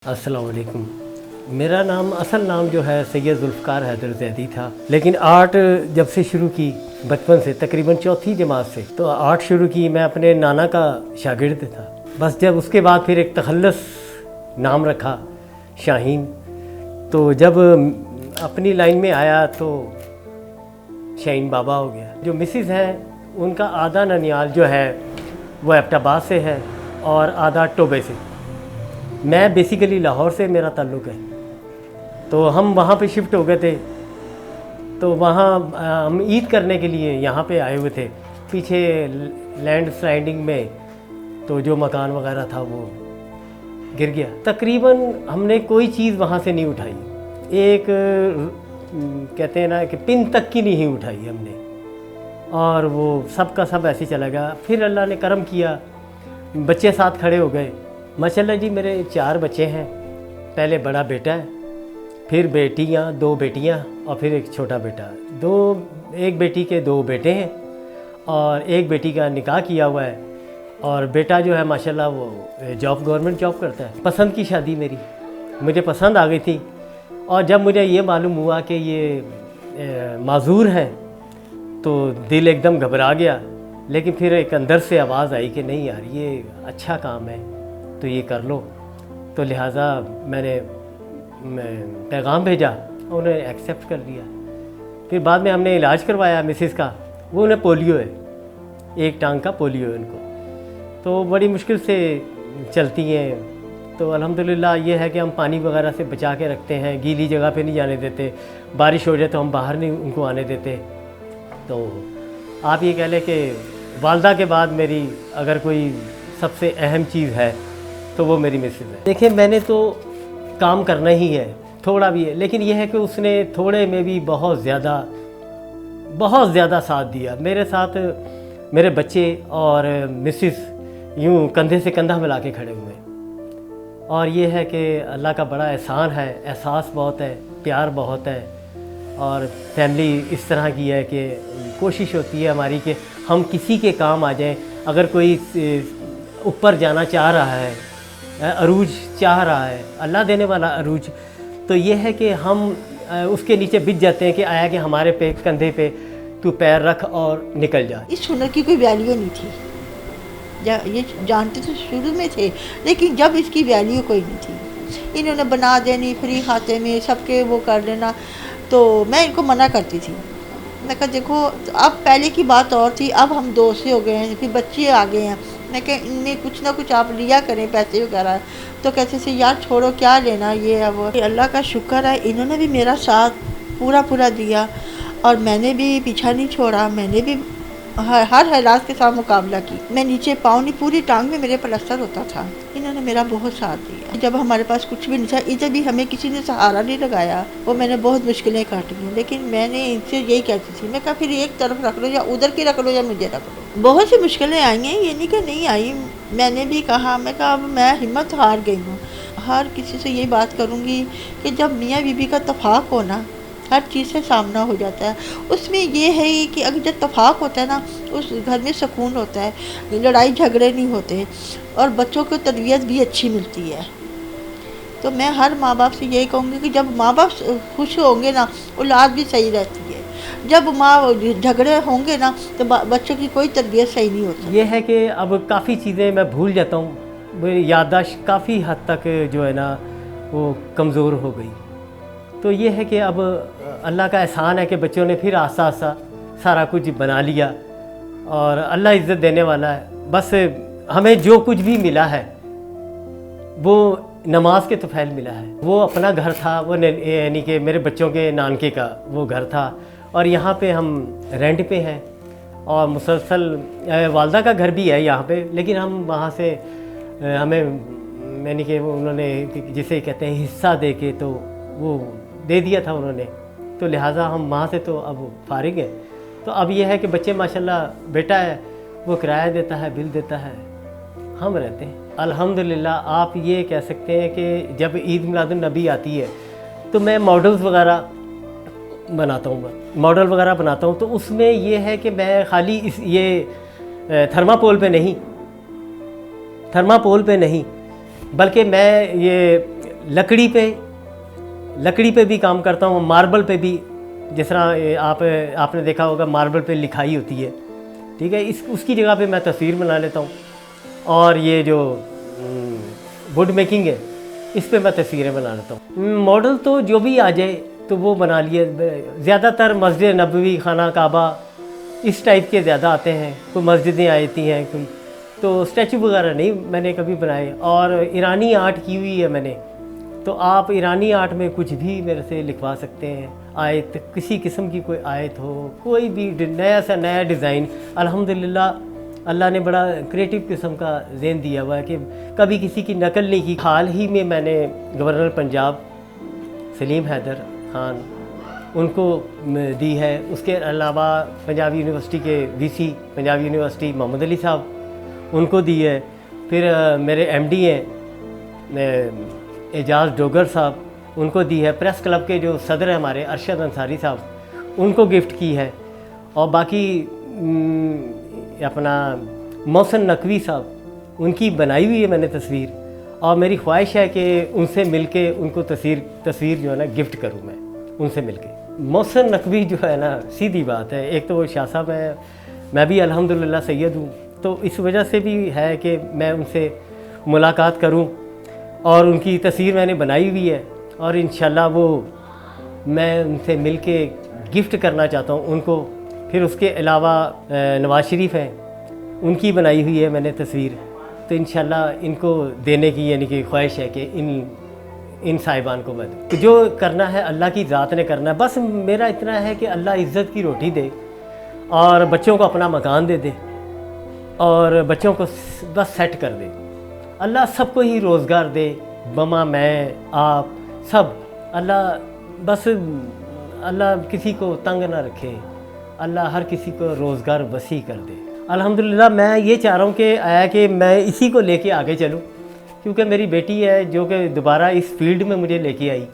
अस्सलाम वालेकुम। मेरा नाम असल नाम जो है सैयद ज़ुल्फ़कार हैदर ज़ैदी था, लेकिन आर्ट जब से शुरू की बचपन से तकरीबन चौथी जमात से तो आर्ट शुरू की। मैं अपने नाना का शागिर्द था। बस जब उसके बाद फिर एक तखल्लुस नाम रखा शाहीन। तो जब अपनी लाइन में आया तो शाहीन बाबा हो गया। जो मिसिस है उनका आधा ननियाल जो है वो एबटाबाद से है और आधा टोबे से। मैं बेसिकली लाहौर से मेरा ताल्लुक़ है, तो हम वहाँ पे शिफ्ट हो गए थे। तो वहाँ हम ईद करने के लिए यहाँ पे आए हुए थे। पीछे लैंड स्लाइडिंग में तो जो मकान वगैरह था वो गिर गया। तकरीबन हमने कोई चीज़ वहाँ से नहीं उठाई, एक कहते हैं ना कि पिन तक की नहीं उठाई हमने, और वो सब का सब ऐसे चला गया। फिर अल्लाह ने करम किया, बच्चे साथ खड़े हो गए। माशाल्लाह जी, मेरे 4 बच्चे हैं। पहले बड़ा बेटा है, फिर बेटियां, 2 बेटियां और फिर एक छोटा बेटा। एक बेटी के 2 बेटे हैं और एक बेटी का निकाह किया हुआ है। और बेटा जो है माशाल्लाह वो गवर्नमेंट जॉब करता है। पसंद की शादी मेरी, मुझे पसंद आ गई थी। और जब मुझे ये मालूम हुआ कि ये माजूर है तो दिल एकदम घबरा गया। लेकिन फिर एक अंदर से आवाज़ आई कि नहीं यार, ये अच्छा काम है तो ये कर लो। तो लिहाजा मैंने पैगाम भेजा, उन्होंने एक्सेप्ट कर लिया। फिर बाद में हमने इलाज करवाया मिसिस का। वो उन्हें पोलियो है, एक टांग का पोलियो है उनको, तो बड़ी मुश्किल से चलती हैं। तो अल्हम्दुलिल्लाह ये है कि हम पानी वगैरह से बचा के रखते हैं, गीली जगह पे नहीं जाने देते। बारिश हो जाए तो हम बाहर नहीं उनको आने देते। तो आप ये कह लें कि वालदा के बाद मेरी अगर कोई सबसे अहम चीज़ है तो वो मेरी मिसेस है। देखिए, मैंने तो काम करना ही है, थोड़ा भी है, लेकिन यह है कि उसने थोड़े में भी बहुत ज़्यादा साथ दिया। मेरे साथ मेरे बच्चे और मिसेस यूँ कंधे से कंधा मिला के खड़े हुए। और ये है कि अल्लाह का बड़ा एहसान है, एहसास बहुत है, प्यार बहुत है। और फैमिली इस तरह की है कि कोशिश होती है हमारी कि हम किसी के काम आ जाएं। अगर कोई ऊपर जाना चाह रहा है, अरूज चाह रहा है, अल्लाह देने वाला अरूज, तो ये है कि हम उसके नीचे बिछ जाते हैं कि आया कि हमारे पे कंधे पे तू पैर रख और निकल जा। इस हुनर की कोई वैल्यू नहीं थी, ये जानते तो शुरू में थे, लेकिन जब इसकी वैल्यू कोई नहीं थी। इन्होंने बना देनी फ्री खाते में, सबके वो कर लेना। तो मैं इनको मना करती थी। मैं कहा देखो, अब पहले की बात और थी, अब हम 2 से हो गए हैं, फिर बच्चे आ गए हैं। मैं कह इनमें कुछ ना कुछ आप लिया करें पैसे वगैरह। तो कहते थे यार छोड़ो, क्या लेना, ये है वो। अल्लाह का शुक्र है, इन्होंने भी मेरा साथ पूरा दिया और मैंने भी पीछा नहीं छोड़ा। मैंने भी हर हालात के साथ मुकाबला की। मैं नीचे पाँव नहीं, पूरी टांग में मेरे प्लास्टर होता था। इन्होंने मेरा बहुत साथ दिया। जब हमारे पास कुछ भी नहीं था, इधर भी हमें किसी ने सहारा नहीं लगाया। वो मैंने बहुत मुश्किलें काटी हैं, लेकिन मैंने इनसे यही कहती थी, मैं कहा फिर एक तरफ रख लो, या उधर की रख लो या मुझे रख लो। बहुत सी मुश्किलें आई हैं, ये नहीं कि नहीं आई। मैंने भी कहा, मैं कहा अब मैं हिम्मत हार गई हूँ। हर किसी से यही बात करूँगी कि जब मियाँ बीबी का इत्तेफाक हो ना, हर चीज़ से सामना हो जाता है। उसमें ये है कि अगर जब इत्तेफाक होता है ना, उस घर में सुकून होता है, लड़ाई झगड़े नहीं होते और बच्चों को तरबियत भी अच्छी मिलती है। तो मैं हर माँ बाप से यही कहूँगी कि जब माँ बाप खुश होंगे ना, औलाद भी सही रहती है। जब माँ झगड़े होंगे ना तो बच्चों की कोई तरबियत सही नहीं होती। ये है कि अब काफ़ी चीज़ें मैं भूल जाता हूँ, मेरी याददाश्त काफ़ी हद तक जो है ना वो कमज़ोर हो गई। तो ये है कि अब अल्लाह का एहसान है कि बच्चों ने फिर आस्ता आस्ता सारा कुछ बना लिया और अल्लाह इज़्ज़त देने वाला है। बस हमें जो कुछ भी मिला है वो नमाज के तोफ़ैल मिला है। वो अपना घर था, वो यानी कि मेरे बच्चों के नानके का वो घर था, और यहाँ पे हम रेंट पे हैं और मुसलसल वालदा का घर भी है यहाँ पे। लेकिन हम वहाँ से हमें यानी कि उन्होंने जिसे कहते हैं हिस्सा दे के तो वो दे दिया था उन्होंने, तो लिहाजा हम वहाँ से तो अब फारिग हैं। तो अब ये है कि बच्चे माशाल्लाह, बेटा है वो किराया देता है, बिल देता है, हम रहते हैं अल्हम्दुलिल्लाह। आप ये कह सकते हैं कि जब ईद मिलादुन नबी आती है तो मैं मॉडल वगैरह बनाता हूँ। तो उसमें ये है कि मैं खाली थर्माकोल पे नहीं, बल्कि मैं ये لکڑی پہ بھی کام کرتا ہوں, ماربل پہ بھی, جس طرح آپ نے دیکھا ہوگا ماربل پہ لکھائی ہوتی ہے, ٹھیک ہے, اس کی جگہ پہ میں تصویر بنا لیتا ہوں. اور یہ جو ووڈ میکنگ ہے اس پہ میں تصویریں بنا لیتا ہوں. ماڈل تو جو بھی آ جائے تو وہ بنا لیے. زیادہ تر مسجد نبوی, خانہ کعبہ, اس ٹائپ کے زیادہ آتے ہیں. کوئی مسجدیں آتی ہیں کوئی, تو اسٹیچو وغیرہ نہیں میں نے کبھی بنائے. اور ایرانی آرٹ کی ہوئی ہے میں نے, تو آپ ایرانی آرٹ میں کچھ بھی میرے سے لکھوا سکتے ہیں. آیت, کسی قسم کی کوئی آیت ہو, کوئی بھی نیا سے نیا ڈیزائن. الحمدللہ اللہ نے بڑا کریٹو قسم کا ذہن دیا ہوا ہے کہ کبھی کسی کی نقل نہیں کی. حال ہی میں میں نے گورنر پنجاب سلیم حیدر خان ان کو دی ہے. اس کے علاوہ پنجاب یونیورسٹی کے وی سی پنجاب یونیورسٹی محمد علی صاحب, ان کو دی ہے. پھر میرے ایم ڈی ہیں اعجاز ڈوگر صاحب, ان کو دی ہے. پریس کلب کے جو صدر ہیں ہمارے ارشد انصاری صاحب, ان کو گفٹ کی ہے. اور باقی اپنا محسن نقوی صاحب, ان کی بنائی ہوئی ہے میں نے تصویر. اور میری خواہش ہے کہ ان سے مل کے ان کو تصویر جو ہے نا گفٹ کروں میں ان سے مل کے. محسن نقوی جو ہے نا, سیدھی بات ہے, ایک تو وہ شاہ صاحب ہیں, میں بھی الحمدللہ سید ہوں, تو اس وجہ سے بھی ہے کہ میں ان سے ملاقات کروں. اور ان کی تصویر میں نے بنائی ہوئی ہے, اور انشاءاللہ وہ میں ان سے مل کے گفٹ کرنا چاہتا ہوں ان کو. پھر اس کے علاوہ نواز شریف ہیں, ان کی بنائی ہوئی ہے میں نے تصویر, تو انشاءاللہ ان کو دینے کی یعنی کہ خواہش ہے کہ ان صاحبان کو میں دوں. تو جو کرنا ہے اللہ کی ذات نے کرنا ہے. بس میرا اتنا ہے کہ اللہ عزت کی روٹی دے, اور بچوں کو اپنا مکان دے دے, اور بچوں کو بس سیٹ کر دے. اللہ سب کو ہی روزگار دے, بما میں آپ سب. اللہ بس اللہ کسی کو تنگ نہ رکھے, اللہ ہر کسی کو روزگار وسیع کر دے. الحمدللہ میں یہ چاہ رہا ہوں کہ میں اسی کو لے کے آگے چلوں, کیونکہ میری بیٹی ہے جو کہ دوبارہ اس فیلڈ میں مجھے لے کے آئی.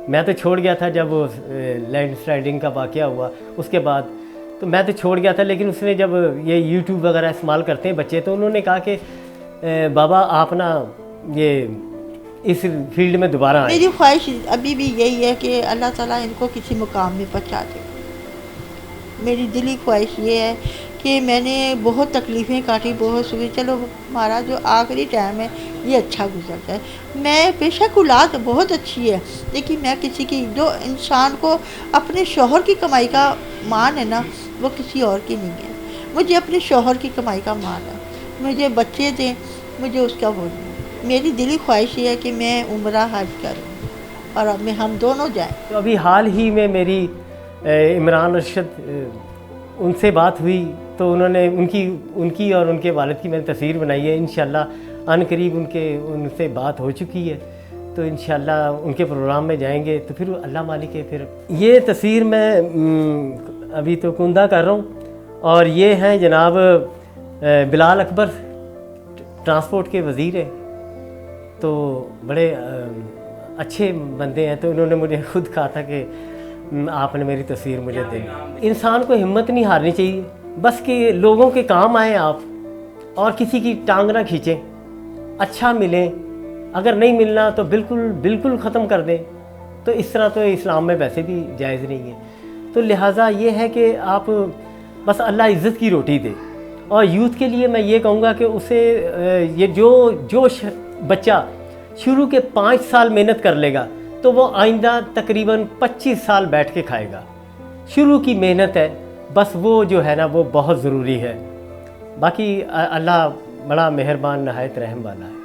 میں تو چھوڑ گیا تھا جب وہ لینڈ سلائڈنگ کا واقعہ ہوا, اس کے بعد تو میں تو چھوڑ گیا تھا. لیکن اس نے جب یہ یوٹیوب وغیرہ استعمال کرتے ہیں بچے, تو انہوں نے کہا کہ بابا آپ نا یہ اس فیلڈ میں دوبارہ آئیں. میری خواہش ابھی بھی یہی ہے کہ اللہ تعالیٰ ان کو کسی مقام میں پہنچا دے. میری دلی خواہش یہ ہے کہ میں نے بہت تکلیفیں کاٹی, بہت سوئی, چلو ہمارا جو آخری ٹائم ہے یہ اچھا گزر جائے. میں بے شک اولاد بہت اچھی ہے, لیکن میں کسی کی, جو انسان کو اپنے شوہر کی کمائی کا مان ہے نا, وہ کسی اور کی نہیں ہے. مجھے اپنے شوہر کی کمائی کا مان ہے, مجھے بچے دیں, مجھے اس کا وہ نہیں. میری دلی خواہش یہ ہے کہ میں عمرہ حج کروں اور اب میں ہم دونوں جائیں. تو ابھی حال ہی میں میری عمران ارشد ان سے بات ہوئی, تو انہوں نے ان کی اور ان کے والد کی میں نے تصویر بنائی ہے. انشاءاللہ عن قریب ان سے بات ہو چکی ہے, تو انشاءاللہ ان کے پروگرام میں جائیں گے. تو پھر اللہ مالک ہے. پھر یہ تصویر میں ابھی تو کندہ کر رہا ہوں, اور یہ ہیں جناب بلال اکبر, ٹرانسپورٹ کے وزیر ہیں, تو بڑے اچھے بندے ہیں. تو انہوں نے مجھے خود کہا تھا کہ آپ نے میری تصویر مجھے دیں. انسان کو ہمت نہیں ہارنی چاہیے, بس کہ لوگوں کے کام آئیں آپ, اور کسی کی ٹانگ نہ کھینچیں. اچھا ملیں, اگر نہیں ملنا تو بالکل ختم کر دیں. تو اس طرح تو اسلام میں ویسے بھی جائز نہیں ہے. تو لہٰذا یہ ہے کہ آپ بس اللہ عزت کی روٹی دے. اور یوتھ کے لیے میں یہ کہوں گا کہ اسے یہ جو بچہ شروع کے 5 سال محنت کر لے گا, تو وہ آئندہ تقریباً 25 سال بیٹھ کے کھائے گا. شروع کی محنت ہے بس, وہ جو ہے نا وہ بہت ضروری ہے. باقی اللہ بڑا مہربان نہایت رحم والا ہے.